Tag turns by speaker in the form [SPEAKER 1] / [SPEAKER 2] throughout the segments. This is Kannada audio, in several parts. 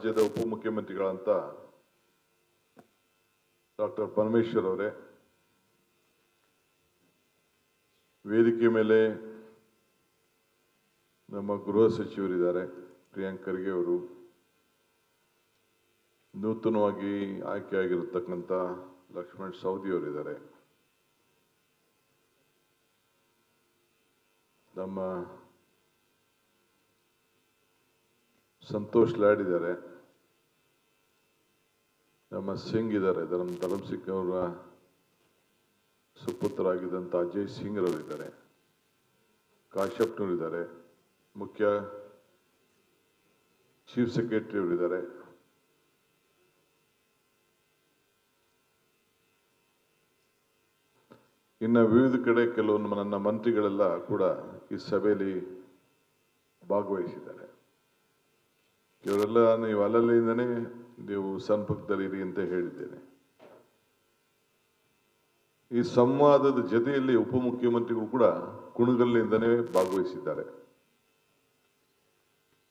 [SPEAKER 1] ರಾಜ್ಯದ ಉಪಮುಖ್ಯಮಂತ್ರಿಗಳಂತ ಡಾಕ್ಟರ್ ಪರಮೇಶ್ವರ್ ಅವರೇ, ವೇದಿಕೆ ಮೇಲೆ ನಮ್ಮ ಗೃಹ ಸಚಿವರಿದ್ದಾರೆ ಪ್ರಿಯಾಂಕ್ ಖರ್ಗೆ ಅವರು, ನೂತನವಾಗಿ ಆಯ್ಕೆಯಾಗಿರತಕ್ಕಂಥ ಲಕ್ಷ್ಮಣ್ ಸವದಿ ಅವರಿದ್ದಾರೆ, ನಮ್ಮ ಸಂತೋಷ್ ಲಾಡ್ ಇದ್ದಾರೆ, ನಮ್ಮ ಸಿಂಗ್ ಇದ್ದಾರೆ, ನಮ್ಮ ಧರ್ಮ್ ಸಿಂಗ್ ಅವರ ಸುಪುತ್ರರಾಗಿದ್ದಂಥ ಅಜಯ್ ಸಿಂಗ್ ಅವರಿದ್ದಾರೆ, ಕಾಶ್ಯಪ್ನವರಿದ್ದಾರೆ, ಮುಖ್ಯ ಚೀಫ್ ಸೆಕ್ರೆಟರಿ ಅವರಿದ್ದಾರೆ, ಇನ್ನು ವಿವಿಧ ಕಡೆ ಕೆಲವೊಂದು ನನ್ನ ಮಂತ್ರಿಗಳೆಲ್ಲ ಕೂಡ ಈ ಸಭೆಯಲ್ಲಿ ಭಾಗವಹಿಸಿದ್ದಾರೆ. ಇವರೆಲ್ಲ ನೀವು ಅಲ್ಲಲ್ಲಿಂದನೇ ನೀವು ಸಂಪರ್ಕದಲ್ಲಿರಿ ಅಂತ ಹೇಳಿದ್ದೇನೆ. ಈ ಸಂವಾದದ ಜೊತೆಯಲ್ಲಿ ಉಪಮುಖ್ಯಮಂತ್ರಿಗಳು ಕೂಡ ಕುಣಗಲ್ನಿಂದನೇ ಭಾಗವಹಿಸಿದ್ದಾರೆ.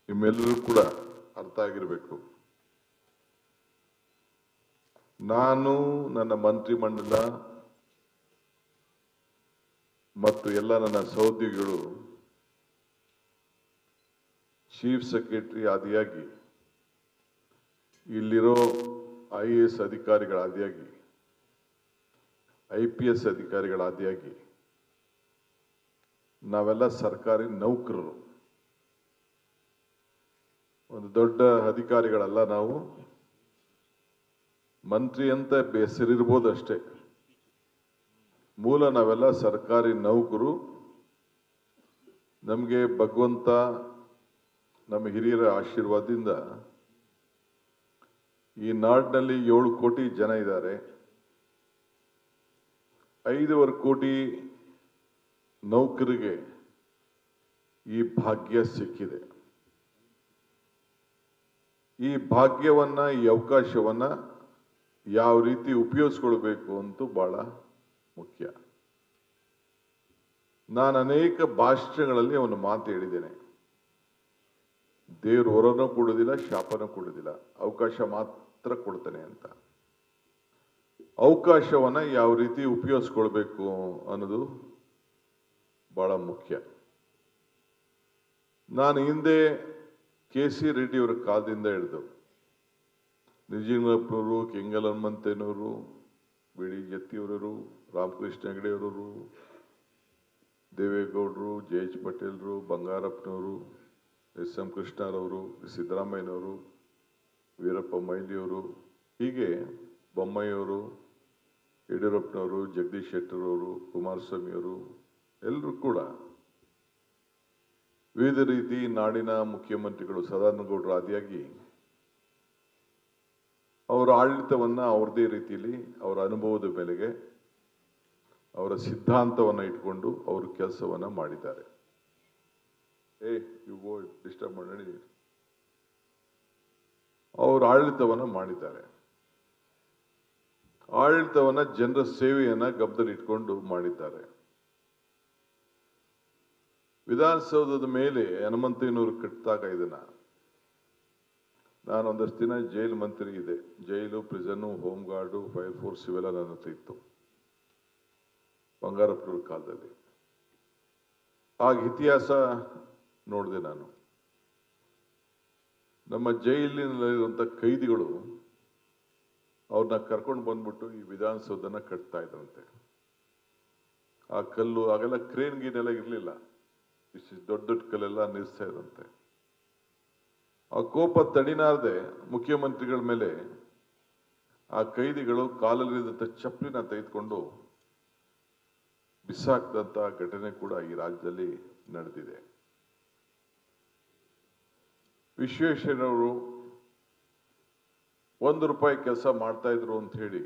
[SPEAKER 1] ನಿಮ್ಮೆಲ್ಲರೂ ಕೂಡ ಅರ್ಥ ಆಗಿರಬೇಕು, ನಾನು ನನ್ನ ಮಂತ್ರಿಮಂಡಲ ಮತ್ತು ಎಲ್ಲ ನನ್ನ ಸಹೋದ್ಯೋಗಿಗಳು ಚೀಫ್ ಸೆಕ್ರೆಟರಿ ಆದಿಯಾಗಿ, ಇಲ್ಲಿರೋ IAS ಅಧಿಕಾರಿಗಳಾದಿಯಾಗಿ, IPS ಅಧಿಕಾರಿಗಳಾದಿಯಾಗಿ, ನಾವೆಲ್ಲ ಸರ್ಕಾರಿ ನೌಕರರು, ಒಂದು ದೊಡ್ಡ ಅಧಿಕಾರಿಗಳಲ್ಲ. ನಾವು ಮಂತ್ರಿ ಅಂತ ಹೆಸರಿರ್ಬೋದು ಅಷ್ಟೇ, ಮೂಲ ನಾವೆಲ್ಲ ಸರ್ಕಾರಿ ನೌಕರು. ನಮಗೆ ಭಗವಂತ ನಮ್ಮ ಹಿರಿಯರ ಆಶೀರ್ವಾದದಿಂದ ಈ ನಾಡಿನಲ್ಲಿ 7 ಕೋಟಿ ಜನ ಇದ್ದಾರೆ. 5.25 ಕೋಟಿ ನೌಕರಿಗೆ ಈ ಭಾಗ್ಯ ಸಿಕ್ಕಿದೆ. ಈ ಭಾಗ್ಯವನ್ನ, ಈ ಅವಕಾಶವನ್ನ ಯಾವ ರೀತಿ ಉಪಯೋಗಿಸ್ಕೊಳ್ಬೇಕು ಅಂತೂ ಬಹಳ ಮುಖ್ಯ. ನಾನು ಅನೇಕ ಭಾಷಣಗಳಲ್ಲಿ ಒಂದು ಮಾತು ಹೇಳಿದ್ದೇನೆ, ದೇವರು ಹೊರನೂ ಕೊಡೋದಿಲ್ಲ, ಶಾಪನೂ ಕೊಡೋದಿಲ್ಲ, ಅವಕಾಶ ಮಾತ್ರ ಕೊಡ್ತಾನೆ ಅಂತ. ಅವಕಾಶವನ್ನ ಯಾವ ರೀತಿ ಉಪಯೋಗಿಸ್ಕೊಳ್ಬೇಕು ಅನ್ನೋದು ಬಹಳ ಮುಖ್ಯ. ನಾನು ಹಿಂದೆ KC ರೆಡ್ಡಿ ಅವರ ಕಾಲದಿಂದ ಹಿಡಿದು ನಿಜಲಿಂಗಪ್ಪನವರು, ಕೆಂಗಲ್ ಹನುಮಂತಯ್ಯನವರು, ಬಿಡಿ ಜತ್ತಿಯವರವರು, ರಾಮಕೃಷ್ಣ ಹೆಗಡೆಯವರವರು, ದೇವೇಗೌಡರು, JH ಪಟೇಲ್ರು, ಬಂಗಾರಪ್ಪನವರು, SM ಕೃಷ್ಣರವರು, ಸಿದ್ದರಾಮಯ್ಯನವರು, ವೀರಪ್ಪ ಮೊಯ್ಲಿಯವರು, ಹೀಗೆ ಬೊಮ್ಮಾಯಿಯವರು, ಯಡಿಯೂರಪ್ಪನವರು, ಜಗದೀಶ್ ಶೆಟ್ಟರ್ ಅವರು, ಕುಮಾರಸ್ವಾಮಿಯವರು, ಎಲ್ಲರೂ ಕೂಡ ವಿವಿಧ ರೀತಿ ನಾಡಿನ ಮುಖ್ಯಮಂತ್ರಿಗಳು, ಸದಾನಂದಗೌಡರು ಆದಿಯಾಗಿ ಅವರ ಆಡಳಿತವನ್ನ ಅವ್ರದೇ ರೀತಿಯಲ್ಲಿ ಅವರ ಅನುಭವದ ಮೇಲೆಗೆ ಅವರ ಸಿದ್ಧಾಂತವನ್ನ ಇಟ್ಕೊಂಡು ಅವರು ಕೆಲಸವನ್ನ ಮಾಡಿದ್ದಾರೆ. ಡಿಸ್ಟರ್ಬ್ ಮಾಡಿ ಅವರು ಆಡಳಿತವನ್ನ ಮಾಡಿದ್ದಾರೆ. ಆಡಳಿತವನ್ನ ಜನರ ಸೇವೆಯನ್ನ ಗಮನದಲ್ಲಿ ಇಟ್ಕೊಂಡು ಮಾಡಿದ್ದಾರೆ. ವಿಧಾನಸೌಧದ ಮೇಲೆ ಹನುಮಂತಯ್ಯನವರು ಕಟ್ಟಿದಾಗ ಇದನ್ನ ನಾನು ಒಂದಷ್ಟು ದಿನ ಜೈಲು ಮಂತ್ರಿ ಇದೆ. ಜೈಲು, ಪ್ರಿಸನ್ನು, ಹೋಮ್ ಗಾರ್ಡು, ಫೈರ್ ಫೋರ್ಸ್ ಇವೆಲ್ಲ ನನ್ನ ಹತ್ರ ಇತ್ತು ಬಂಗಾರಪ್ಪನವ್ರ ಕಾಲದಲ್ಲಿ. ಆಗ ಇತಿಹಾಸ ನೋಡಿದೆ ನಾನು. ನಮ್ಮ ಜೈಲಿನಲ್ಲಿರುವಂಥ ಕೈದಿಗಳು ಅವ್ರನ್ನ ಕರ್ಕೊಂಡು ಬಂದ್ಬಿಟ್ಟು ಈ ವಿಧಾನಸೌಧನ ಕಟ್ತಾ ಇದ್ರಂತೆ. ಆ ಕಲ್ಲು ಆಗೆಲ್ಲ ಕ್ರೇನ್ ಗೀನೆಲ್ಲ ಇರಲಿಲ್ಲ, ಇಷ್ಟು ದೊಡ್ಡ ದೊಡ್ಡ ಕಲ್ಲೆಲ್ಲ ನಿಲ್ಲಿಸ್ತಾ ಇದ್ರಂತೆ. ಆ ಕೋಪ ತಡಿನಾರದೆ ಮುಖ್ಯಮಂತ್ರಿಗಳ ಮೇಲೆ ಆ ಕೈದಿಗಳು ಕಾಲಲ್ಲಿದ್ದಂಥ ಚಪ್ಪಲಿನ ತೆಗೆದುಕೊಂಡು ಬಿಸಾಕ್ದಂತ ಘಟನೆ ಕೂಡ ಈ ರಾಜ್ಯದಲ್ಲಿ ನಡೆದಿದೆ. ವಿಶ್ವೇಶ್ವರಯ್ಯನವರು ₹1 ಕೆಲಸ ಮಾಡ್ತಾ ಇದ್ರು ಅಂತ ಹೇಳಿ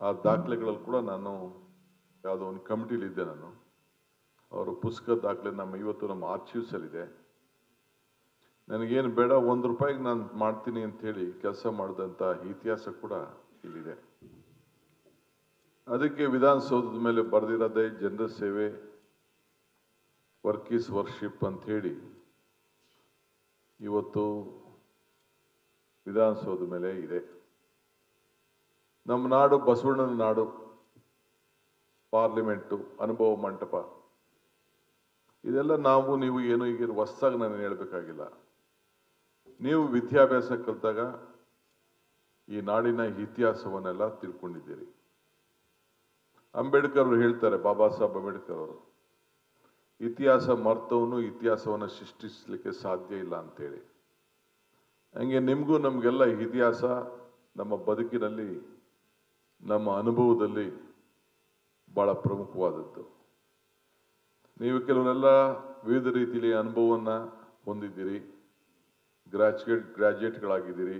[SPEAKER 1] ಆ ದಾಖಲೆಗಳಲ್ಲಿ ಕೂಡ ನಾನು ಯಾವುದೋ ಒಂದು ಕಮಿಟಿಲಿ ಇದ್ದೆ. ನಾನು ಅವರ ಪುಸ್ತಕ ದಾಖಲೆ ಇವತ್ತು ನಮ್ಮ ಆರ್ಚಿವ್ಸ್ ಅಲ್ಲಿ ಇದೆ. ನನಗೇನು ಬೇಡ, ₹1 ನಾನು ಮಾಡ್ತೀನಿ ಅಂತ ಹೇಳಿ ಕೆಲಸ ಮಾಡಿದಂಥ ಇತಿಹಾಸ ಕೂಡ ಇಲ್ಲಿದೆ. ಅದಕ್ಕೆ ವಿಧಾನಸೌಧದ ಮೇಲೆ ಬರೆದಿರೋದೇ ಜನರ ಸೇವೆ, ವರ್ಕ್ ಈಸ್ ವರ್ಷಿಪ್ ಅಂತ ಹೇಳಿ ಇವತ್ತು ವಿಧಾನಸೌಧದ ಮೇಲೆ ಇದೆ. ನಮ್ಮ ನಾಡು ಬಸವಣ್ಣನ ನಾಡು, ಪಾರ್ಲಿಮೆಂಟು, ಅನುಭವ ಮಂಟಪ, ಇದೆಲ್ಲ ನೀವು ಏನು ಈಗ ಹೊಸದಾಗಿ ನಾನು ಹೇಳಬೇಕಾಗಿಲ್ಲ. ನೀವು ವಿದ್ಯಾಭ್ಯಾಸ ಕಲಿತಾಗ ಈ ನಾಡಿನ ಇತಿಹಾಸವನ್ನೆಲ್ಲ ತಿಳ್ಕೊಂಡಿದ್ದೀರಿ. ಅಂಬೇಡ್ಕರ್ ಅವರು ಹೇಳ್ತಾರೆ, ಬಾಬಾ ಸಾಹೇಬ್ ಅಂಬೇಡ್ಕರ್ ಅವರು, ಇತಿಹಾಸ ಮರ್ತವನು ಇತಿಹಾಸವನ್ನು ಸೃಷ್ಟಿಸಲಿಕ್ಕೆ ಸಾಧ್ಯ ಇಲ್ಲ ಅಂತೇಳಿ. ಹಂಗೆ ನಿಮಗೂ ನಮಗೆಲ್ಲ ಇತಿಹಾಸ ನಮ್ಮ ಬದುಕಿನಲ್ಲಿ, ನಮ್ಮ ಅನುಭವದಲ್ಲಿ ಬಹಳ ಪ್ರಮುಖವಾದದ್ದು. ನೀವು ಕೆಲವರೆಲ್ಲ ವಿವಿಧ ರೀತಿಯಲ್ಲಿ ಅನುಭವವನ್ನು ಹೊಂದಿದ್ದೀರಿ, ಗ್ರಾಜ್ಯುಯೇಟ್ಗಳಾಗಿದ್ದೀರಿ.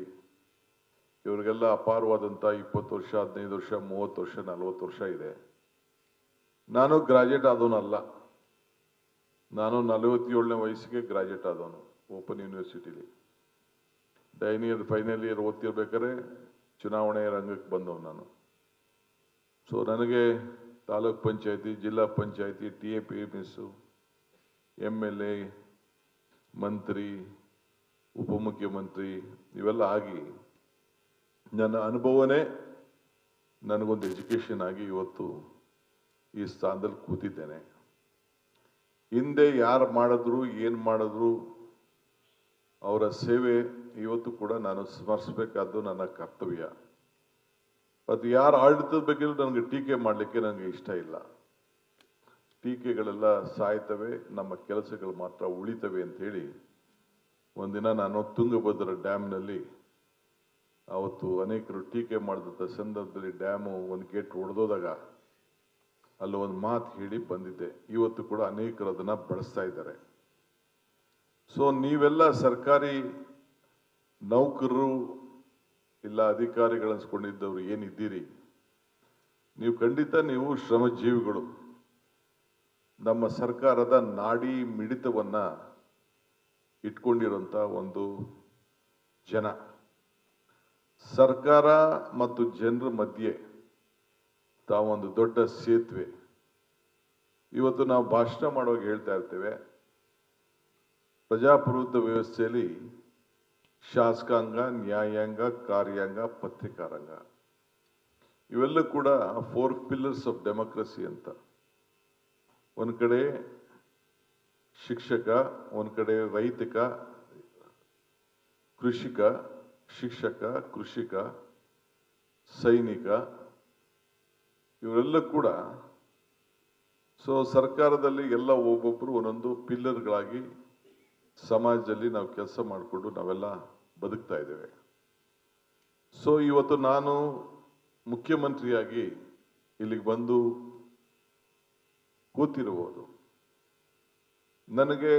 [SPEAKER 1] ಇವರಿಗೆಲ್ಲ ಅಪಾರವಾದಂಥ 20 ವರ್ಷ, 15 ವರ್ಷ, 30 ವರ್ಷ, 40 ವರ್ಷ ಇದೆ. ನಾನು ಗ್ರಾಜ್ಯುಯೇಟ್ ಆದವನಲ್ಲ. ನಾನು 47ನೇ ವಯಸ್ಸಿಗೆ ಗ್ರಾಜ್ಯುಯೇಟ್ ಆದವನು ಓಪನ್ ಯೂನಿವರ್ಸಿಟಿಲಿ. ಫೈನಲ್ ಇಯರ್ ಓದ್ತಿರ್ಬೇಕಾದ್ರೆ ಚುನಾವಣೆ ರಂಗಕ್ಕೆ ಬಂದವನು ನಾನು. ಸೊ ನನಗೆ ತಾಲೂಕ್ ಪಂಚಾಯತಿ, ಜಿಲ್ಲಾ ಪಂಚಾಯತಿ, TAPMS, MLA, ಮಂತ್ರಿ, ಉಪಮುಖ್ಯಮಂತ್ರಿ ಇವೆಲ್ಲ ಆಗಿ ನನ್ನ ಅನುಭವನೇ ನನಗೊಂದು ಎಜುಕೇಷನ್ ಆಗಿ ಇವತ್ತು ಈ ಸ್ಥಾನದಲ್ಲಿ ಕೂತಿದ್ದೇನೆ. ಹಿಂದೆ ಯಾರು ಮಾಡಿದ್ರು, ಏನು ಮಾಡಿದ್ರು, ಅವರ ಸೇವೆ ಇವತ್ತು ಕೂಡ ನಾನು ಸ್ಮರಿಸಬೇಕಾದ್ದು ನನ್ನ ಕರ್ತವ್ಯ. ಅದು ಯಾರು ಆಡಳಿತದ ಬಗ್ಗೆ ನನಗೆ ಟೀಕೆ ಮಾಡಲಿಕ್ಕೆ ನನಗೆ ಇಷ್ಟ ಇಲ್ಲ. ಟೀಕೆಗಳೆಲ್ಲ ಸಾಯ್ತವೆ, ನಮ್ಮ ಕೆಲಸಗಳು ಮಾತ್ರ ಉಳಿತವೆ ಅಂತ ಹೇಳಿ ಒಂದಿನ ನಾನು ತುಂಗಭದ್ರಾ ಡ್ಯಾಮ್ನಲ್ಲಿ ಅವತ್ತು ಅನೇಕರು ಟೀಕೆ ಮಾಡಿದಂಥ ಸಂದರ್ಭದಲ್ಲಿ ಡ್ಯಾಮು ಒಂದು ಗೇಟ್ ಒಡೆದೋದಾಗ ಅಲ್ಲಿ ಒಂದು ಮಾತು ಹೇಳಿ ಬಂದಿದ್ದೆ. ಇವತ್ತು ಕೂಡ ಅನೇಕರು ಅದನ್ನು ಬಳಸ್ತಾ ಇದ್ದಾರೆ. ಸೊ ನೀವೆಲ್ಲ ಸರ್ಕಾರಿ ನೌಕರರು ಇಲ್ಲ ಅಧಿಕಾರಿಗಳನ್ಸ್ಕೊಂಡಿದ್ದವರು ಏನಿದ್ದೀರಿ, ನೀವು ಖಂಡಿತ ನೀವು ಶ್ರಮಜೀವಿಗಳು. ನಮ್ಮ ಸರ್ಕಾರದ ನಾಡಿ ಮಿಡಿತವನ್ನ ಇಟ್ಕೊಂಡಿರುವಂಥ ಒಂದು ಜನ. ಸರ್ಕಾರ ಮತ್ತು ಜನರ ಮಧ್ಯೆ ತಾವೊಂದು ದೊಡ್ಡ ಸೇತುವೆ. ಇವತ್ತು ನಾವು ಭಾಷಣ ಮಾಡುವಾಗ ಹೇಳ್ತಾ ಇರ್ತೇವೆ, ಪ್ರಜಾಪ್ರಭುತ್ವ ವ್ಯವಸ್ಥೆಯಲ್ಲಿ ಶಾಸಕಾಂಗ, ನ್ಯಾಯಾಂಗ, ಕಾರ್ಯಾಂಗ, ಪತ್ರಿಕಾರಂಗ ಇವೆಲ್ಲ ಕೂಡ 4 pillars ಆಫ್ ಡೆಮೋಕ್ರಸಿ ಅಂತ. ಒಂದು ಕಡೆ ಶಿಕ್ಷಕ, ಒಂದು ಕಡೆ ರೈತಕ, ಕೃಷಿಕ, ಶಿಕ್ಷಕ, ಕೃಷಿಕ, ಸೈನಿಕ ಇವರೆಲ್ಲ ಕೂಡ. ಸೊ ಸರ್ಕಾರದಲ್ಲಿ ಎಲ್ಲ ಒಬ್ಬೊಬ್ಬರು ಒಂದೊಂದು ಪಿಲ್ಲರ್ಗಳಾಗಿ ಸಮಾಜದಲ್ಲಿ ನಾವು ಕೆಲಸ ಮಾಡಿಕೊಂಡು ನಾವೆಲ್ಲ ಬದುಕ್ತಾ ಇದ್ದೇವೆ. ಸೊ ಇವತ್ತು ನಾನು ಮುಖ್ಯಮಂತ್ರಿಯಾಗಿ ಇಲ್ಲಿಗೆ ಬಂದು ಕೂತಿರಬಹುದು. ನನಗೆ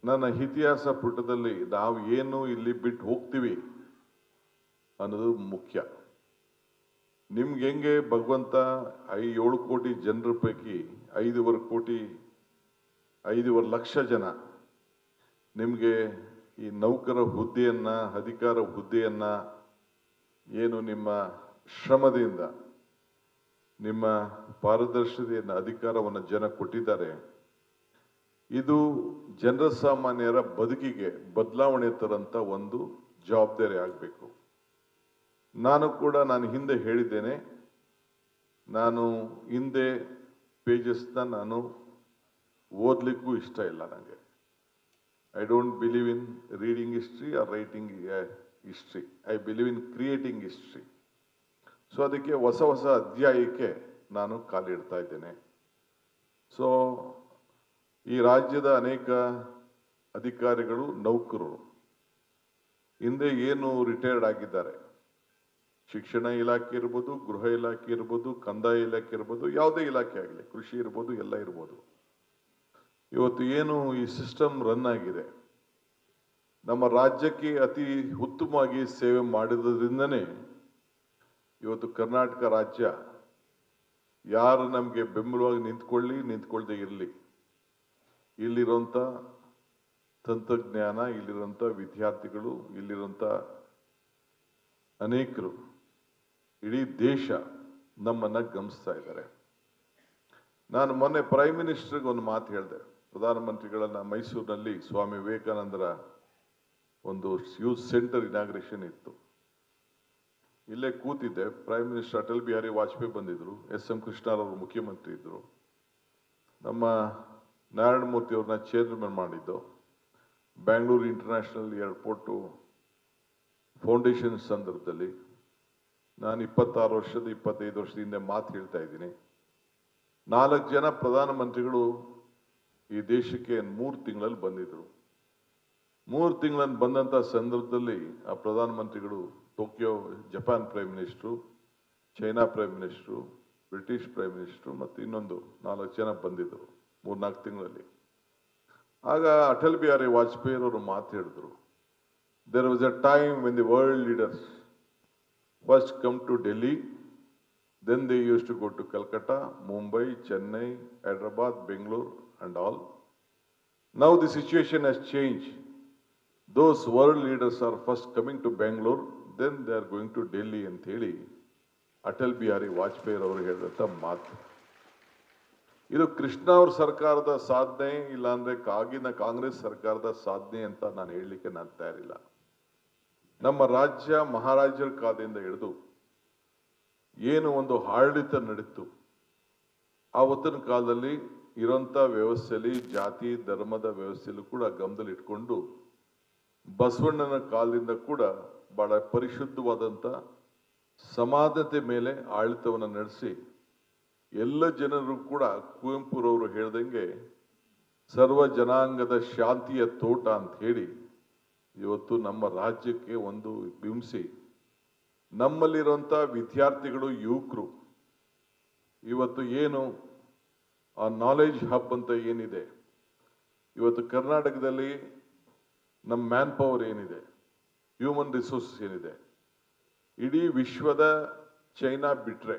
[SPEAKER 1] ನನ್ನ ಇತಿಹಾಸ ಪುಟದಲ್ಲಿ ನಾವು ಏನು ಇಲ್ಲಿ ಬಿಟ್ಟು ಹೋಗ್ತೀವಿ ಅನ್ನೋದು ಮುಖ್ಯ. ನಿಮ್ಗೆ ಹೆಂಗೆ ಭಗವಂತ 7 ಕೋಟಿ ಜನರ ಪೈಕಿ 5.25 ಲಕ್ಷ ಜನ ನಿಮಗೆ ಈ ನೌಕರ ಹುದ್ದೆಯನ್ನ, ಅಧಿಕಾರ ಹುದ್ದೆಯನ್ನ ಏನು ನಿಮ್ಮ ಶ್ರಮದಿಂದ, ನಿಮ್ಮ ಪಾರದರ್ಶತೆಯನ್ನ, ಅಧಿಕಾರವನ್ನು ಜನ ಕೊಟ್ಟಿದ್ದಾರೆ. ಇದು ಜನರ ಸಾಮಾನ್ಯರ ಬದುಕಿಗೆ ಬದಲಾವಣೆ ತರಂತ ಒಂದು ಜವಾಬ್ದಾರಿ ಆಗಬೇಕು. ನಾನು ಹಿಂದೆ ಹೇಳಿದ್ದೇನೆ, ನಾನು ಹಿಂದೆ ಪೇಜಸ್ನ ನಾನು ಓದಲಿಕ್ಕೂ ಇಷ್ಟ ಇಲ್ಲ. ನನಗೆ I don't believe in reading history or writing history. I believe in creating history. So ಅದಕ್ಕೆ ಹೊಸ ಅಧ್ಯಾಯಕ್ಕೆ ನಾನು ಕಾಲಿಡ್ತಾ ಇದ್ದೇನೆ. ಸೊ ಈ ರಾಜ್ಯದ ಅನೇಕ ಅಧಿಕಾರಿಗಳು, ನೌಕರರು ಹಿಂದೆ ಏನು ರಿಟೈರ್ಡ್ ಆಗಿದ್ದಾರೆ, ಶಿಕ್ಷಣ ಇಲಾಖೆ ಇರ್ಬೋದು, ಗೃಹ ಇಲಾಖೆ ಇರ್ಬೋದು, ಕಂದಾಯ ಇಲಾಖೆ ಇರ್ಬೋದು, ಯಾವುದೇ ಇಲಾಖೆ ಆಗಲಿ, ಕೃಷಿ ಇರ್ಬೋದು, ಎಲ್ಲ ಇರ್ಬೋದು. ಇವತ್ತು ಏನು ಈ ಸಿಸ್ಟಮ್ ರನ್ ಆಗಿದೆ, ನಮ್ಮ ರಾಜ್ಯಕ್ಕೆ ಅತಿ ಉತ್ತಮವಾಗಿ ಸೇವೆ ಮಾಡಿದ್ರಿಂದನೇ ಇವತ್ತು ಕರ್ನಾಟಕ ರಾಜ್ಯ ಯಾರು ನಮಗೆ ಬೆಂಬಲವಾಗಿ ನಿಂತ್ಕೊಳ್ಳದೆ ಇರಲಿ, ಇಲ್ಲಿರುವಂಥ ತಂತ್ರಜ್ಞಾನ, ಇಲ್ಲಿರುವಂಥ ವಿದ್ಯಾರ್ಥಿಗಳು, ಇಲ್ಲಿರುವಂಥ ಅನೇಕರು, ಇಡೀ ದೇಶ ನಮ್ಮನ್ನ ಗಮನಿಸ್ತಾ ಇದ್ದಾರೆ. ನಾನು ಮೊನ್ನೆ ಪ್ರೈಮ್ ಮಿನಿಸ್ಟರ್ಗೆ ಒಂದು ಮಾತು ಹೇಳಿದೆ. ಪ್ರಧಾನಮಂತ್ರಿಗಳನ್ನ ಮೈಸೂರಿನಲ್ಲಿ ಸ್ವಾಮಿ ವಿವೇಕಾನಂದರ ಒಂದು ಯೂತ್ ಸೆಂಟರ್ ಇನಾಗ್ರೇಷನ್ ಇತ್ತು. ಇಲ್ಲೇ ಕೂತಿದ್ದೆ. ಪ್ರೈಮ್ ಮಿನಿಸ್ಟರ್ ಅಟಲ್ ಬಿಹಾರಿ ವಾಜಪೇಯಿ ಬಂದಿದ್ರು, ಎಸ್.ಎಂ. ಕೃಷ್ಣರವರು ಮುಖ್ಯಮಂತ್ರಿ ಇದ್ರು, ನಮ್ಮ ನಾರಾಯಣ ಮೂರ್ತಿ ಅವ್ರನ್ನ ಚೇರ್ಮನ್ ಮಾಡಿದ್ದು, ಬ್ಯಾಂಗ್ಳೂರು ಇಂಟರ್ನ್ಯಾಷನಲ್ ಏರ್ಪೋರ್ಟು ಫೌಂಡೇಶನ್ ಸಂದರ್ಭದಲ್ಲಿ ನಾನು 26 ವರ್ಷದ 25 ವರ್ಷದ ಹಿಂದೆ ಮಾತು ಹೇಳ್ತಾ ಇದ್ದೀನಿ. 4 ಜನ ಪ್ರಧಾನಮಂತ್ರಿಗಳು ಈ ದೇಶಕ್ಕೆ 3 ತಿಂಗಳಲ್ಲಿ ಬಂದಿದ್ರು. 3 ತಿಂಗಳಲ್ಲಿ ಬಂದಂಥ ಸಂದರ್ಭದಲ್ಲಿ ಆ ಪ್ರಧಾನಮಂತ್ರಿಗಳು Tokyo Japan prime minister, China prime minister, British prime minister ಮತ್ತು ಇನ್ನೊಂದು 4 ಜನ ಬಂದಿದ್ದರು 3-4 ತಿಂಗಳಲ್ಲಿ. ಆಗ ಅಟಲ್ ಬಿಹಾರಿ ವಾಜಪೇಯಿ ಅವರು ಮಾತು ಹೇಳಿದ್ರು, there was a time when the world leaders first come to Delhi, then they used to go to Calcutta, Mumbai, Chennai, Hyderabad, Bangalore and all. Now the situation has changed. Those world leaders are first coming to Bangalore, then they are going to Delhi ಅಂತ ಹೇಳಿ ಅಟಲ್ ಬಿಹಾರಿ ವಾಜಪೇಯಿ ಅವರು ಹೇಳಿದಂಥ ಮಾತು. ಇದು ಕೃಷ್ಣ ಅವ್ರ ಸರ್ಕಾರದ ಸಾಧನೆ, ಇಲ್ಲಾಂದ್ರೆ ಆಗಿನ ಕಾಂಗ್ರೆಸ್ ಸರ್ಕಾರದ ಸಾಧನೆ ಅಂತ ನಾನು ಹೇಳಲಿಕ್ಕೆ ನಾನು ತಯಾರಿಲ್ಲ. ನಮ್ಮ ರಾಜ್ಯ ಮಹಾರಾಜರ ಕಾಲದಿಂದ ಹಿಡಿದು ಏನು ಒಂದು ಆಡಳಿತ ನಡೀತು, ಆವತ್ತಿನ ಕಾಲದಲ್ಲಿ ಇರೋಂಥ ವ್ಯವಸ್ಥೆಯಲ್ಲಿ ಜಾತಿ ಧರ್ಮದ ವ್ಯವಸ್ಥೆಯಲ್ಲೂ ಕೂಡ ಗಮನದಲ್ಲಿ ಇಟ್ಕೊಂಡು ಬಸವಣ್ಣನ ಕಾಲದಿಂದ ಕೂಡ ಬಹಳ ಪರಿಶುದ್ಧವಾದಂಥ ಸಮಾನತೆ ಮೇಲೆ ಆಡಳಿತವನ್ನು ನಡೆಸಿ ಎಲ್ಲ ಜನರು ಕೂಡ ಕುವೆಂಪುರವರು ಹೇಳ್ದಂಗೆ ಸರ್ವ ಜನಾಂಗದ ಶಾಂತಿಯ ತೋಟ ಅಂತ ಹೇಳಿ ಇವತ್ತು ನಮ್ಮ ರಾಜ್ಯಕ್ಕೆ ಒಂದು ಬಿಂಬಿಸಿ ನಮ್ಮಲ್ಲಿರುವಂಥ ವಿದ್ಯಾರ್ಥಿಗಳು ಯುವಕರು ಇವತ್ತು ಏನು ಆ ನಾಲೆಜ್ ಹಬ್ ಅಂತ ಏನಿದೆ, ಇವತ್ತು ಕರ್ನಾಟಕದಲ್ಲಿ ನಮ್ಮ ಮ್ಯಾನ್ ಪವರ್ ಏನಿದೆ, ಹ್ಯೂಮನ್ ರಿಸೋರ್ಸಸ್ ಏನಿದೆ, ಇಡೀ ವಿಶ್ವದ ಚೈನಾ ಬಿಟ್ರೆ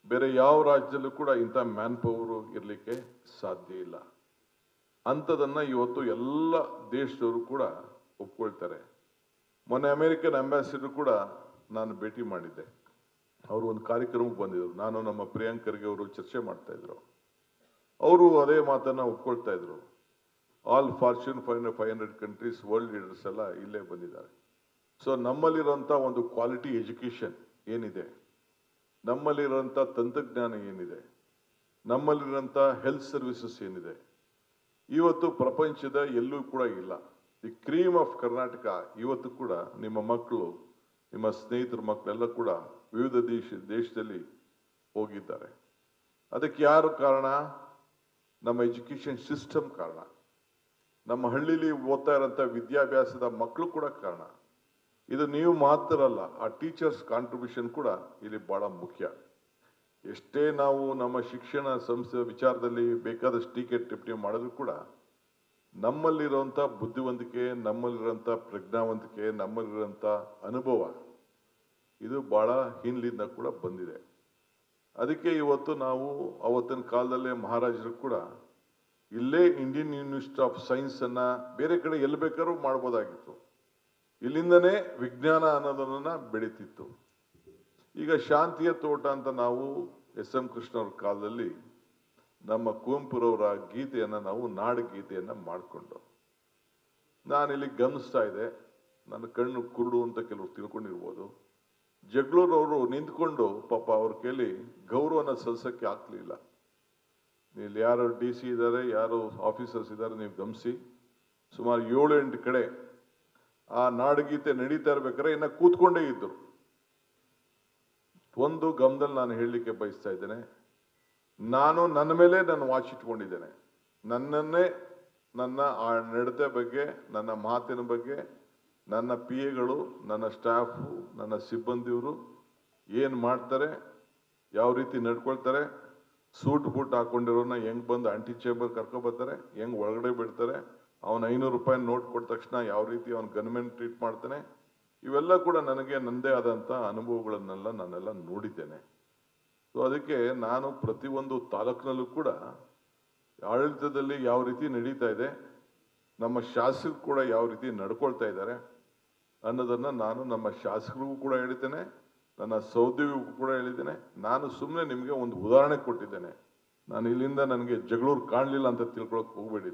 [SPEAKER 1] ಬೇರೆ ಯಾವ ರಾಜ್ಯದಲ್ಲೂ ಕೂಡ ಇಂಥ ಮ್ಯಾನ್ ಪವರು ಇರಲಿಕ್ಕೆ ಸಾಧ್ಯ ಇಲ್ಲ. ಅಂಥದನ್ನು ಇವತ್ತು ಎಲ್ಲ ದೇಶದವರು ಕೂಡ ಒಪ್ಕೊಳ್ತಾರೆ. ಮೊನ್ನೆ ಅಮೆರಿಕನ್ ಅಂಬಾಸಿಡರ್ ಕೂಡ ನಾನು ಭೇಟಿ ಮಾಡಿದ್ದೆ. ಅವರು ಒಂದು ಕಾರ್ಯಕ್ರಮಕ್ಕೆ ಬಂದಿದ್ರು. ನಾನು ನಮ್ಮ ಪ್ರಿಯಾಂಕ್ ಖರ್ಗೆ ಅವರು ಚರ್ಚೆ ಮಾಡ್ತಾ ಇದ್ರು. ಅವರು ಅದೇ ಮಾತನ್ನು ಒಪ್ಕೊಳ್ತಾ ಇದ್ರು. All fortune 500 countries world leaders ಎಲ್ಲ ಇಲ್ಲೇ ಬಂದಿದ್ದಾರೆ. ಸೊ ನಮ್ಮಲ್ಲಿರುವಂಥ ಒಂದು ಕ್ವಾಲಿಟಿ ಎಜುಕೇಷನ್ ಏನಿದೆ, ನಮ್ಮಲ್ಲಿರುವಂಥ ತಂತ್ರಜ್ಞಾನ ಏನಿದೆ, ನಮ್ಮಲ್ಲಿರುವಂಥ ಹೆಲ್ತ್ ಸರ್ವಿಸಸ್ ಏನಿದೆ, ಇವತ್ತು ಪ್ರಪಂಚದ ಎಲ್ಲೂ ಕೂಡ ಇಲ್ಲ. ದಿ ಕ್ರೀಮ್ ಆಫ್ ಕರ್ನಾಟಕ ಇವತ್ತು ಕೂಡ ನಿಮ್ಮ ಮಕ್ಕಳು, ನಿಮ್ಮ ಸ್ನೇಹಿತರ ಮಕ್ಕಳೆಲ್ಲ ಕೂಡ ವಿವಿಧ ದೇಶದಲ್ಲಿ ಹೋಗಿದ್ದಾರೆ. ಅದಕ್ಕೆ ಯಾರು ಕಾರಣ? ನಮ್ಮ ಎಜುಕೇಷನ್ ಸಿಸ್ಟಮ್ ಕಾರಣ. ನಮ್ಮ ಹಳ್ಳಿಲಿ ಓದ್ತಾ ಇರೋಂಥ ವಿದ್ಯಾಭ್ಯಾಸದ ಮಕ್ಕಳು ಕೂಡ ಕಾರಣ. ಇದು ನೀವು ಮಾತ್ರ ಅಲ್ಲ, ಆ ಟೀಚರ್ಸ್ ಕಾಂಟ್ರಿಬ್ಯೂಷನ್ ಕೂಡ ಇಲ್ಲಿ ಬಹಳ ಮುಖ್ಯ. ಎಷ್ಟೇ ನಾವು ನಮ್ಮ ಶಿಕ್ಷಣ ಸಂಸ್ಥೆ ವಿಚಾರದಲ್ಲಿ ಬೇಕಾದಷ್ಟು ಟೀಕೆ ಟಿಪ್ಪಣಿ ಮಾಡಿದ್ರು ಕೂಡ ನಮ್ಮಲ್ಲಿರುವಂಥ ಬುದ್ಧಿವಂತಿಕೆ, ನಮ್ಮಲ್ಲಿರುವಂಥ ಪ್ರಜ್ಞಾವಂತಿಕೆ, ನಮ್ಮಲ್ಲಿರುವಂಥ ಅನುಭವ ಇದು ಬಹಳ ಹಿಂದಿನಿಂದ ಕೂಡ ಬಂದಿದೆ. ಅದಕ್ಕೆ ಇವತ್ತು ನಾವು ಅವತ್ತಿನ ಕಾಲದಲ್ಲೇ ಮಹಾರಾಜರು ಕೂಡ ಇಲ್ಲೇ ಇಂಡಿಯನ್ ಇನ್ಸ್ಟಿಟ್ಯೂಟ್ ಆಫ್ ಸೈನ್ಸ್ ಅನ್ನ ಬೇರೆ ಕಡೆ ಎಲ್ಲಿ ಬೇಕಾದ್ರೂ ಮಾಡ್ಬೋದಾಗಿತ್ತು. ಇಲ್ಲಿಂದನೇ ವಿಜ್ಞಾನ ಅನ್ನೋದನ್ನ ಬೆಳೀತಿತ್ತು. ಈಗ ಶಾಂತಿಯ ತೋಟ ಅಂತ ನಾವು ಎಸ್.ಎಂ. ಕೃಷ್ಣ ಅವ್ರ ಕಾಲದಲ್ಲಿ ನಮ್ಮ ಕುವೆಂಪುರವರ ಗೀತೆಯನ್ನು ನಾವು ನಾಡ ಗೀತೆಯನ್ನು ಮಾಡಿಕೊಂಡು ನಾನಿಲ್ಲಿ ಗಮನಿಸ್ತಾ ಇದ್ದೆ. ನನ್ನ ಕಣ್ಣು ಕುರುಡು ಅಂತ ಕೆಲವರು ತಿಳ್ಕೊಂಡಿರ್ಬೋದು. ಜಗಳೂರವರು ನಿಂತ್ಕೊಂಡು ಪಾಪ ಅವ್ರ ಕೈಲಿ ಗೌರವನ ಸಲ್ಲಿಸೋಕ್ಕೆ ಆಗ್ಲಿಲ್ಲ. ಇಲ್ಲಿ ಯಾರು DC ಇದ್ದಾರೆ, ಯಾರು ಆಫೀಸರ್ಸ್ ಇದ್ದಾರೆ, ನೀವು ಗಮನಿಸಿ. ಸುಮಾರು 7-8 ಕಡೆ ಆ ನಾಡಗೀತೆ ನಡೀತಾ ಇರ್ಬೇಕಾದ್ರೆ ಇನ್ನ ಕೂತ್ಕೊಂಡೇ ಇದ್ರು. ಒಂದು ಗಮನದಲ್ಲಿ ನಾನು ಹೇಳಲಿಕ್ಕೆ ಬಯಸ್ತಾ ಇದ್ದೇನೆ, ನಾನು ನನ್ನ ಮೇಲೆ ನಾನು ವಾಚ್ ಇಟ್ಕೊಂಡಿದ್ದೇನೆ. ನನ್ನನ್ನೇ, ನನ್ನ ಆ ನಡತೆ ಬಗ್ಗೆ, ನನ್ನ ಮಾತಿನ ಬಗ್ಗೆ, ನನ್ನ PAಗಳು, ನನ್ನ ಸ್ಟಾಫು, ನನ್ನ ಸಿಬ್ಬಂದಿಯವರು ಏನು ಮಾಡ್ತಾರೆ, ಯಾವ ರೀತಿ ನಡ್ಕೊಳ್ತಾರೆ, ಸೂಟ್ ಬೂಟ್ ಹಾಕೊಂಡಿರೋನ ಹೆಂಗ್ ಬಂದು ಆಂಟಿ ಚೇಂಬರ್ ಕರ್ಕೊಬರ್ತಾರೆ, ಹೆಂಗ್ ಒಳಗಡೆ ಬಿಡ್ತಾರೆ, ಅವನ 500 ರೂಪಾಯಿ ನೋಟ್ ಕೊಟ್ಟ ತಕ್ಷಣ ಯಾವ ರೀತಿ ಅವನ ಗನ್ಮೆನ್ ಟ್ರೀಟ್ ಮಾಡ್ತಾನೆ, ಇವೆಲ್ಲ ಕೂಡ ನನಗೆ ನನ್ನದೇ ಆದಂಥ ಅನುಭವಗಳನ್ನೆಲ್ಲ ನಾನೆಲ್ಲ ನೋಡಿದ್ದೇನೆ. ಸೊ ಅದಕ್ಕೆ ನಾನು ಪ್ರತಿಯೊಂದು ತಾಲೂಕಿನಲ್ಲೂ ಕೂಡ ಆಡಳಿತದಲ್ಲಿ ಯಾವ ರೀತಿ ನಡೀತಾ ಇದೆ, ನಮ್ಮ ಶಾಸಕರು ಕೂಡ ಯಾವ ರೀತಿ ನಡ್ಕೊಳ್ತಾ ಇದ್ದಾರೆ ಅನ್ನೋದನ್ನು ನಾನು ನಮ್ಮ ಶಾಸಕರಿಗೂ ಕೂಡ ಹೇಳಿದ್ದೇನೆ, ನನ್ನ ಸಹೋದ್ಯೋಗಿಗೂ ಕೂಡ ಹೇಳಿದ್ದೇನೆ. ನಾನು ಸುಮ್ಮನೆ ನಿಮಗೆ ಒಂದು ಉದಾಹರಣೆ ಕೊಟ್ಟಿದ್ದೇನೆ. ನಾನು ಇಲ್ಲಿಂದ ನನಗೆ ಜಗಳೂರು ಕಾಣಲಿಲ್ಲ ಅಂತ ತಿಳ್ಕೊಳಕ್ಕೆ ಹೋಗಬೇಡಿ.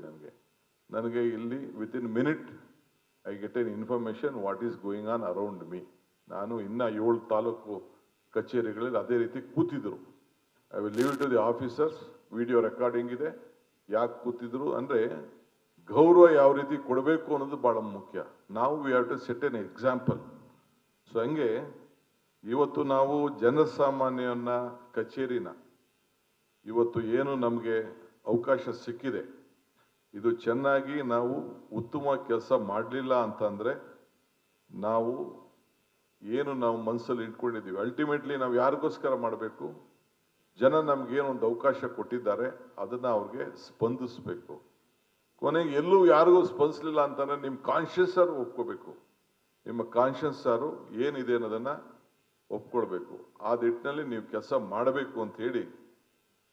[SPEAKER 1] ನನಗೆ ಇಲ್ಲಿ within minute I get an information what is going on around me. ನಾನು ಇನ್ನ 7 ತಾಲೂಕು ಕಚೇರಿಗಳಲ್ಲಿ ಅದೇ ರೀತಿ ಕೂತಿದ್ರು. I will leave it to the officers. Video recording ಇದೆ. ಯಾಕೆ ಕೂತಿದ್ರು ಅಂದರೆ ಗೌರವ ಯಾವ ರೀತಿ ಕೊಡಬೇಕು ಅನ್ನೋದು ಭಾಳ ಮುಖ್ಯ. ನಾವು we have to set an example. So ಹಂಗೆ ಇವತ್ತು ನಾವು ಜನಸಾಮಾನ್ಯನ ಕಚೇರಿನ ಇವತ್ತು ಏನು ನಮಗೆ ಅವಕಾಶ ಸಿಕ್ಕಿದೆ, ಇದು ಚೆನ್ನಾಗಿ ನಾವು ಉತ್ತಮ ಕೆಲಸ ಮಾಡಲಿಲ್ಲ ಅಂತಂದರೆ ನಾವು ನಾವು ಮನಸ್ಸಲ್ಲಿ ಇಟ್ಕೊಂಡಿದ್ದೀವಿ, ಅಲ್ಟಿಮೇಟ್ಲಿ ನಾವು ಯಾರಿಗೋಸ್ಕರ ಮಾಡಬೇಕು? ಜನ ನಮಗೇನೊಂದು ಅವಕಾಶ ಕೊಟ್ಟಿದ್ದಾರೆ, ಅದನ್ನು ಅವ್ರಿಗೆ ಸ್ಪಂದಿಸಬೇಕು. ಕೊನೆಗೆ ಎಲ್ಲೂ ಯಾರಿಗೂ ಸ್ಪಂದಿಸಲಿಲ್ಲ ಅಂತಂದರೆ ನಿಮ್ಮ ಕಾನ್ಷಿಯಸ್ ಆರು ಒಪ್ಕೋಬೇಕು. ನಿಮ್ಮ ಕಾನ್ಷಿಯಸ್ ಆರು ಏನಿದೆ ಅನ್ನೋದನ್ನು ಒಪ್ಕೊಳ್ಬೇಕು. ಆ ನಿಟ್ಟಿನಲ್ಲಿ ನೀವು ಕೆಲಸ ಮಾಡಬೇಕು ಅಂತ ಹೇಳಿ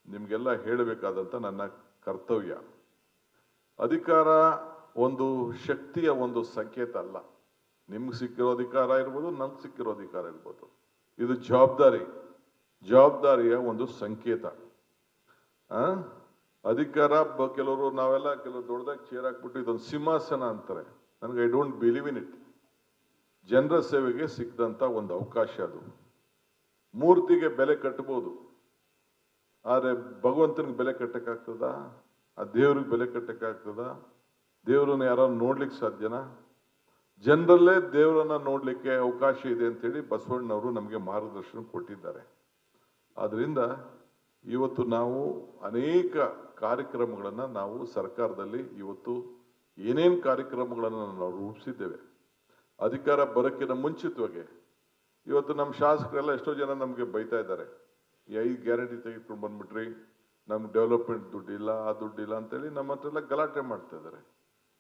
[SPEAKER 1] ನಿಮಗೆಲ್ಲ ಹೇಳಬೇಕಾದಂಥ ನನ್ನ ಕರ್ತವ್ಯ. ಅಧಿಕಾರ ಒಂದು ಶಕ್ತಿಯ ಒಂದು ಸಂಕೇತ ಅಲ್ಲ. ನಿಮ್ಗೆ ಸಿಕ್ಕಿರೋ ಅಧಿಕಾರ ಇರ್ಬೋದು, ನಂಗೆ ಸಿಕ್ಕಿರೋ ಅಧಿಕಾರ ಇರ್ಬೋದು. ಇದು ಜವಾಬ್ದಾರಿಯ ಒಂದು ಸಂಕೇತ. ಅಧಿಕಾರ ಕೆಲವರು ನಾವೆಲ್ಲ ಕೆಲವರು ದೊಡ್ಡದಾಗಿ ಚೇರ್ ಹಾಕ್ಬಿಟ್ಟು ಇದೊಂದು ಸಿಂಹಾಸನ ಅಂತಾರೆ. ನನಗೆ I don't believe in it. ಜನರ ಸೇವೆಗೆ ಸಿಕ್ಕದಂಥ ಒಂದು ಅವಕಾಶ ಅದು. ಮೂರ್ತಿಗೆ ಬೆಲೆ ಕಟ್ಟಬಹುದು, ಆದರೆ ಭಗವಂತನಿಗೆ ಬೆಲೆ ಕಟ್ಟಕ್ಕಾಗ್ತದ? ಆ ದೇವ್ರಿಗೆ ಬೆಲೆ ಕಟ್ಟಕ್ಕಾಗ್ತದ? ದೇವರನ್ನ ಯಾರು ನೋಡ್ಲಿಕ್ಕೆ ಸಾಧ್ಯನಾ? ಜನರಲ್ಲೇ ದೇವರನ್ನ ನೋಡ್ಲಿಕ್ಕೆ ಅವಕಾಶ ಇದೆ ಅಂತೇಳಿ ಬಸವಣ್ಣವರು ನಮಗೆ ಮಾರ್ಗದರ್ಶನ ಕೊಟ್ಟಿದ್ದಾರೆ. ಆದ್ರಿಂದ ಇವತ್ತು ನಾವು ಅನೇಕ ಕಾರ್ಯಕ್ರಮಗಳನ್ನು ನಾವು ಸರ್ಕಾರದಲ್ಲಿ ಇವತ್ತು ಏನೇನು ಕಾರ್ಯಕ್ರಮಗಳನ್ನು ನಾವು ರೂಪಿಸಿದ್ದೇವೆ. ಅಧಿಕಾರ ಬರೋಕ್ಕಿಂತ ಮುಂಚಿತವಾಗಿ ಇವತ್ತು ನಮ್ಮ ಶಾಸಕರೆಲ್ಲ ಎಷ್ಟೋ ಜನ ನಮಗೆ ಬೈತಾ ಇದ್ದಾರೆ, ಈ 5 ಗ್ಯಾರಂಟಿ ತೆಗೆದುಕೊಂಡು ಬಂದ್ಬಿಟ್ರಿ, ನಮ್ಗೆ ಡೆವಲಪ್ಮೆಂಟ್ ದುಡ್ಡಿಲ್ಲ, ಆ ದುಡ್ಡಿಲ್ಲ ಅಂತೇಳಿ ನಮ್ಮ ಹತ್ರ ಎಲ್ಲ ಗಲಾಟೆ ಮಾಡ್ತಾ ಇದ್ದಾರೆ.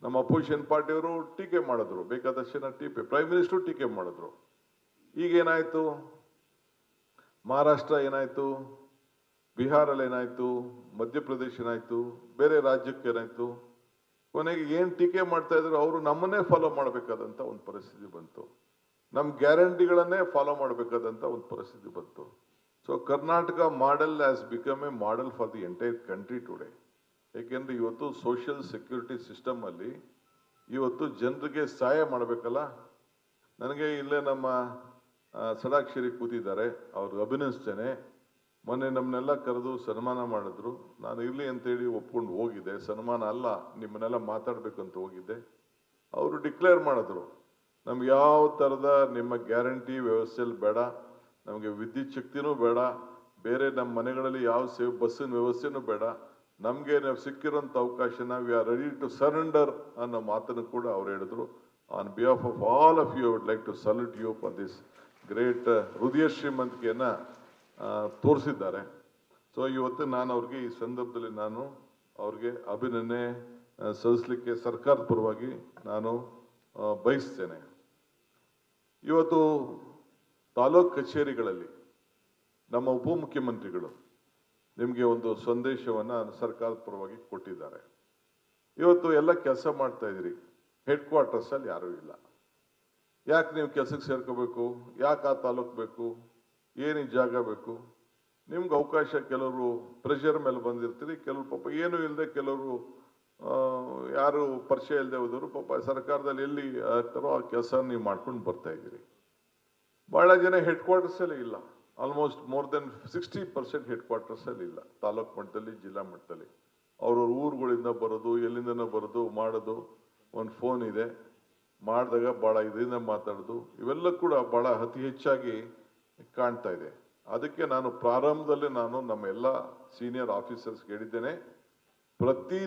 [SPEAKER 1] ನಮ್ಮ ಅಪೋಸಿಷನ್ ಪಾರ್ಟಿಯವರು ಟೀಕೆ ಮಾಡಿದ್ರು, ಬೇಕಾದಷ್ಟು ಜನ ಪ್ರೈಮ್ ಮಿನಿಸ್ಟರ್ ಟೀಕೆ ಮಾಡಿದ್ರು. ಈಗೇನಾಯ್ತು? ಮಹಾರಾಷ್ಟ್ರ ಏನಾಯ್ತು, ಬಿಹಾರಲ್ಲಿ ಏನಾಯ್ತು, ಮಧ್ಯಪ್ರದೇಶ ಏನಾಯ್ತು, ಬೇರೆ ರಾಜ್ಯಕ್ಕೆ ಏನಾಯ್ತು? ಕೊನೆಗೆ ಏನು ಟೀಕೆ ಮಾಡ್ತಾ ಇದ್ರು ಅವರು ನಮ್ಮನ್ನೇ ಫಾಲೋ ಮಾಡಬೇಕಾದಂಥ ಒಂದು ಪರಿಸ್ಥಿತಿ ಬಂತು. ನಮ್ಮ ಗ್ಯಾರಂಟಿಗಳನ್ನೇ ಫಾಲೋ ಮಾಡಬೇಕಾದಂಥ ಒಂದು ಪರಿಸ್ಥಿತಿ ಬಂತು. So Karnataka model has become A model for the entire country today. ಏಕೆಂದರೆ ಇವತ್ತು ಸೋಷಿಯಲ್ ಸೆಕ್ಯೂರಿಟಿ ಸಿಸ್ಟಮ್ ಅಲ್ಲಿ ಇವತ್ತು ಜನರಿಗೆ ಸಹಾಯ ಮಾಡಬೇಕಲ್ಲ. ನನಗೆ ಇಲ್ಲೇ ನಮ್ಮ ಸಡಾಕ್ಷರಿ ಕೂತಿದ್ದಾರೆ, ಅವ್ರಿಗೆ ಅಭಿನಯಿಸ್ತೇನೆ. ಮೊನ್ನೆ ನಮ್ಮನ್ನೆಲ್ಲ ಕರೆದು ಸನ್ಮಾನ ಮಾಡಿದ್ರು. ನಾನು ಇರಲಿ ಅಂತೇಳಿ ಒಪ್ಕೊಂಡು ಹೋಗಿದ್ದೆ. ಸನ್ಮಾನ ಅಲ್ಲ, ನಿಮ್ಮನ್ನೆಲ್ಲ ಮಾತಾಡಬೇಕು ಅಂತ ಹೋಗಿದ್ದೆ. ಅವರು ಡಿಕ್ಲೇರ್ ಮಾಡಿದ್ರು, ನಮ್ಗೆ ಯಾವ ಥರದ ನಿಮ್ಮ ಗ್ಯಾರಂಟಿ ವ್ಯವಸ್ಥೆಯಲ್ಲಿ ಬೇಡ, ನಮಗೆ ವಿದ್ಯುತ್ ಶಕ್ತಿನೂ ಬೇಡ, ಬೇರೆ ನಮ್ಮ ಮನೆಗಳಲ್ಲಿ ಯಾವ ಬಸ್ಸಿನ ವ್ಯವಸ್ಥೆನೂ ಬೇಡ, ನಮಗೆ ನಾವು ಸಿಕ್ಕಿರೋಂಥ ಅವಕಾಶನ we are ready to surrender ಅನ್ನೋ ಮಾತನ್ನು ಕೂಡ ಅವ್ರು ಹೇಳಿದ್ರು. On behalf of all of you I would like to salute you for this great ಹೃದಯ ಶ್ರೀಮಂತಿಕೆಯನ್ನು ತೋರಿಸಿದ್ದಾರೆ. ಸೊ ಇವತ್ತು ನಾನು ಅವ್ರಿಗೆ ಈ ಸಂದರ್ಭದಲ್ಲಿ ನಾನು ಅವ್ರಿಗೆ ಅಭಿನಂದನೆ ಸಲ್ಲಿಸಲಿಕ್ಕೆ ಸರ್ಕಾರದ ಪರವಾಗಿ ನಾನು ಬಯಸ್ತೇನೆ. ಇವತ್ತು ತಾಲೂಕು ಕಚೇರಿಗಳಲ್ಲಿ ನಮ್ಮ ಉಪಮುಖ್ಯಮಂತ್ರಿಗಳು ನಿಮಗೆ ಒಂದು ಸಂದೇಶವನ್ನು ಸರ್ಕಾರದ ಪರವಾಗಿ ಕೊಟ್ಟಿದ್ದಾರೆ. ಇವತ್ತು ಎಲ್ಲ ಕೆಲಸ ಮಾಡ್ತಾ ಇದ್ದೀರಿ, ಹೆಡ್ ಕ್ವಾರ್ಟರ್ಸಲ್ಲಿ ಯಾರೂ ಇಲ್ಲ. ಯಾಕೆ ನೀವು ಕೆಲಸಕ್ಕೆ ಸೇರ್ಕೋಬೇಕು? ಯಾಕೆ ಆ ತಾಲೂಕು ಬೇಕು? ಏನು ಜಾಗ ಬೇಕು? ನಿಮ್ಗೆ ಅವಕಾಶ, ಕೆಲವರು ಪ್ರೆಷರ್ ಮೇಲೆ ಬಂದಿರ್ತೀರಿ, ಕೆಲವರು ಪಾಪ ಏನೂ ಇಲ್ಲದೆ, ಕೆಲವರು ಯಾರು ಪರಿಚಯ ಇಲ್ಲದೆ ಹೋದವರು ಪಾಪ ಸರ್ಕಾರದಲ್ಲಿ ಎಲ್ಲಿ ತರೋ ಆ ಕೆಲಸ ನೀವು ಮಾಡ್ಕೊಂಡು ಬರ್ತಾ ಇದ್ದೀರಿ. ಭಾಳ ಜನ ಹೆಡ್ ಕ್ವಾರ್ಟರ್ಸಲ್ಲಿ ಇಲ್ಲ. ಆಲ್ಮೋಸ್ಟ್ ಮೋರ್ ದೆನ್ 60% ಹೆಡ್ ಕ್ವಾರ್ಟರ್ಸಲ್ಲಿ ಇಲ್ಲ. ತಾಲೂಕು ಮಟ್ಟದಲ್ಲಿ, ಜಿಲ್ಲಾ ಮಟ್ಟದಲ್ಲಿ ಅವ್ರವ್ರ ಊರುಗಳಿಂದ ಬರೋದು, ಎಲ್ಲಿಂದನೋ ಬರೋದು, ಮಾಡೋದು. ಒಂದು ಫೋನ್ ಇದೆ, ಮಾಡಿದಾಗ ಭಾಳ ಇದರಿಂದ ಮಾತಾಡೋದು, ಇವೆಲ್ಲ ಕೂಡ ಭಾಳ ಅತಿ ಹೆಚ್ಚಾಗಿ ಕಾಣ್ತಾ ಇದೆ. ಅದಕ್ಕೆ ನಾನು ಪ್ರಾರಂಭದಲ್ಲಿ ನಮ್ಮ ಎಲ್ಲ ಸೀನಿಯರ್ ಆಫೀಸರ್ಸ್ ಹೇಳಿದ್ದೇನೆ, ಪ್ರತಿ